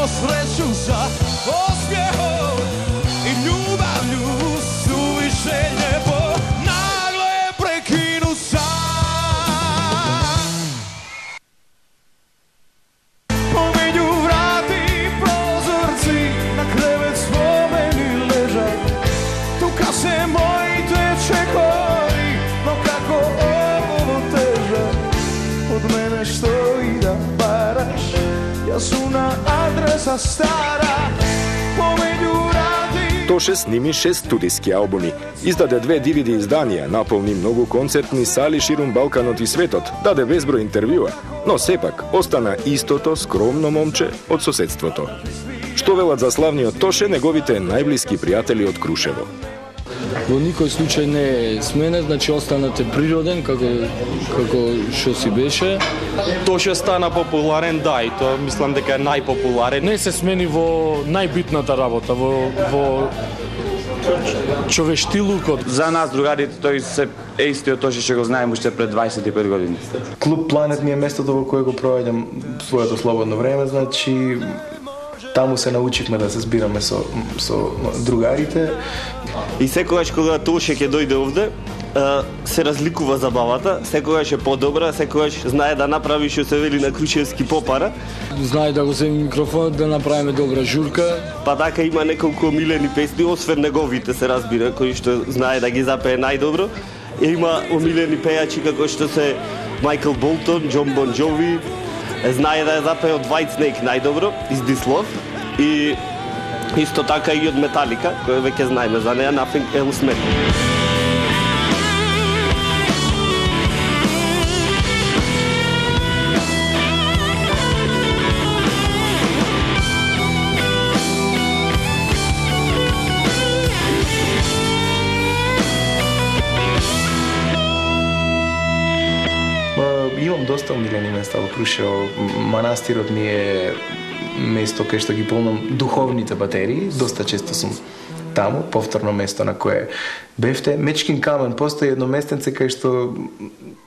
sreću sa osmijehom i ljubavlju suviše lijepo nagle prekinu san. Pomenju vrati prozorci, na krevet spomeni ležak, tu kad se moji te čekovi, no kako ovo težak od mene što i da paraš. Јасуна адреса стара, помеѓу ради. Тоше сними 6 студиски албуми, издаде 2 DVD изданија, наполни многу концертни сали ширум Балканот и светот, даде безброј интервјуа, но сепак остана истото скромно момче од соседството. Што велат за славниот Тоше неговите најблиски пријатели од Крушево? Во никој случај не е сменет, значи останате природен како што си беше. Тоше стана популарен, да, и тоа мислам дека е најпопуларен. Не се смени во најбитната работа, во човештилукот. За нас другарите тој се истиот Тоше што го знаеме уште пред 25 години. Клуб Планет ми е местото во кое го проваѓам своето слободно време, значи таму се научивме да се збираме со другарите. И секогаш кога Тоше ќе дојде овде, се разликува забавата, секогаш е подобра, секогаш знае да направи што се вели на крушевски попара. Знае да го земи микрофонот, да направиме добра журка. Па така има неколку омилени песни, освен неговите се разбира, кои што знае да ги запее најдобро. Има омилени пејачи како што се Майкл Болтон, Џон Бон Џови, знае да ја запее од Whitesnake најдобро, Is This Love, и исто така и од Металика, која веќе знаеме за неа, Nothing Else Matters. Имам доста омилени места во Крушево. Манастирот ми е место кај што ги полнам духовните батерии. Доста често сум таму, повторно место на кое бевте. Мечкин камен, постои едно местенце кај што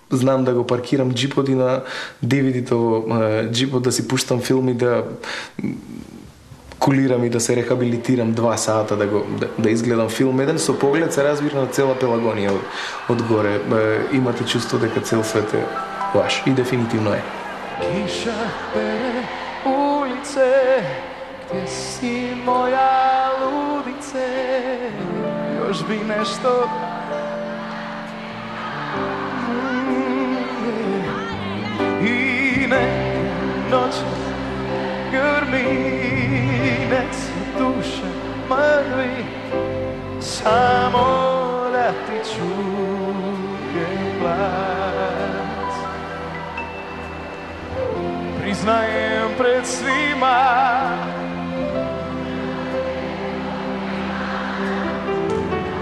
знам да го паркирам джипот и на DVD-то во джипот да си пуштам филми, да кулирам и да се рехабилитирам 2 сата да изгледам филм. Еден со поглед се разбира на цела Пелагонија од горе. Имате чувство дека цел свет е ваш и дефинитивно е. Kiša pere ulice, gdje si moja ludice, još bi nešto i ne noć grminec duša mrvi, samo da ti čujem glas. Priznajem pred svima,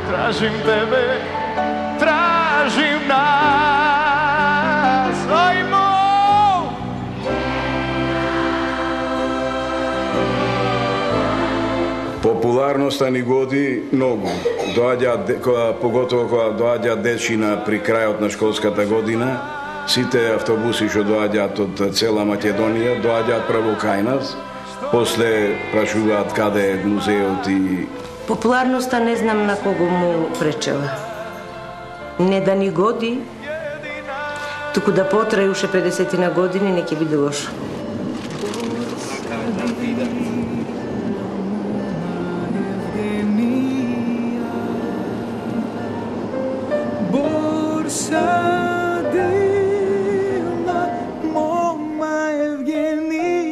tražim tebe, tražim nas, ajmo! Популарноста ни годи многу. Поготово кога доаѓа дечина при крајот на школската година, сите автобуси што доаѓаат од цела Македонија, доаѓаат прво кај нас, после прашуваат каде е музеот и... Популарноста не знам на кого му пречела. Не да ни годи, туку да потраи уште 50 на години, не ќе биде лошо.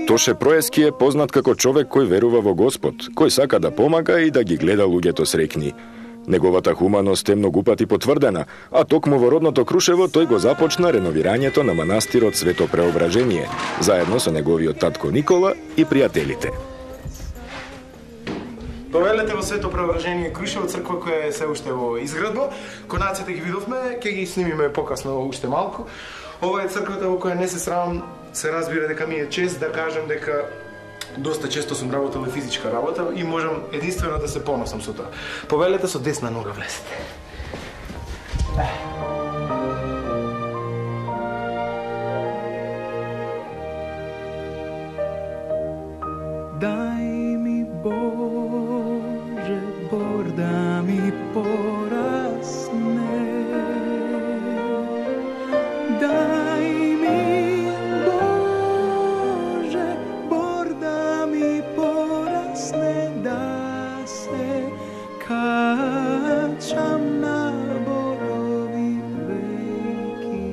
Тоше Проески е познат како човек кој верува во Господ, кој сака да помага и да ги гледа луѓето среќни. Неговата хуманост е многу пати потврдена, а токму во родното Крушево тој го започна реновирањето на манастирот Свето Преображение, заедно со неговиот татко Никола и пријателите. Повелете во Свето Преображение Крушево, црква која е се уште во изградба. Конаците ги видовме, ќе ги снимиме покасно уште малку. Ова е црквата во која не се срамам, се разбира дека ми е чест да кажам дека доста често сум работел и физичка работа и можам единствено да се поносам со тоа. Повелете со десна нога влезете. Дај ми Боже, бор да ми порасне. Дај ми Боже, бор да ми порасне, да се качам на борови веки.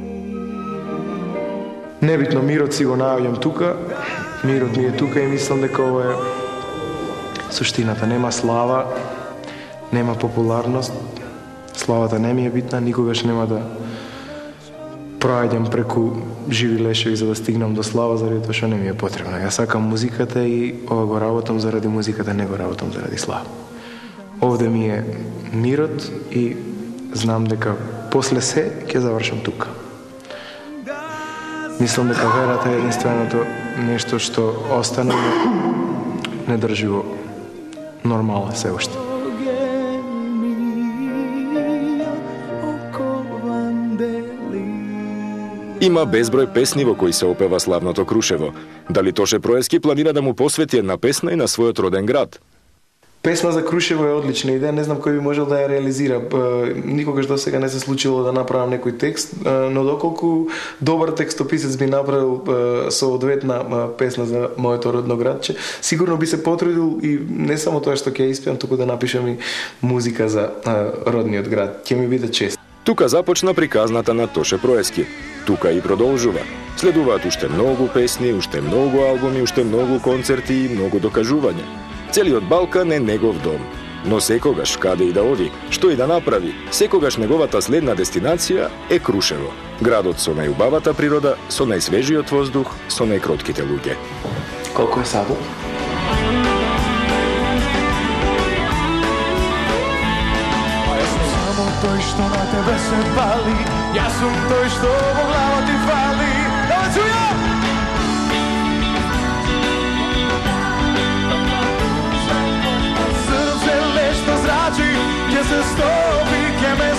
Небитно, мирот си го наоѓам тука. Мирот ми е тука и мислам дека ова е суштината. Нема слава, нема популарност. Славата не ми е битна, никогаш нема да проаѓам преку живи лешеви за да стигнам до слава, заради тоа што не ми е потребно. Јас сакам музиката и ова го работам заради музиката, не го работам заради слава. Овде ми е мирот и знам дека после се ќе завршам тука. Мислам дека верата е единственото нешто што остана не држи во нормала се уште. Има безброј песни во кои се опева славното Крушево. Дали Тоше Проески планира да му посвети една песна и на својот роден град? Песна за Крушево е одлична идеја, не знам кој би можел да ја реализира. Никогаш до сега не се случило да направам некој текст, но доколку добар текстописец би направил соодветна песна за моето родно градче, сигурно би се потрудил и не само тоа што ќе испеам, туку да напишам и музика за родниот град. Ќе ми биде чест. Тука започна приказната на Тоше Проески. Тука и продолжува. Следуваат уште многу песни, уште многу албуми, уште многу концерти и многу докажувања. Целиот Балкан е негов дом. Но секогаш, каде и да оди, што и да направи, секогаш неговата следна дестинација е Крушево. Градот со најубавата природа, со најсвежиот воздух, со најкротките луѓе. Колку е садот? Само тој што на тебе се пали, јас сум тој што во глава ти фали. Давај чуја! Срце нешто зрачи, ќе се стопи, ќе ме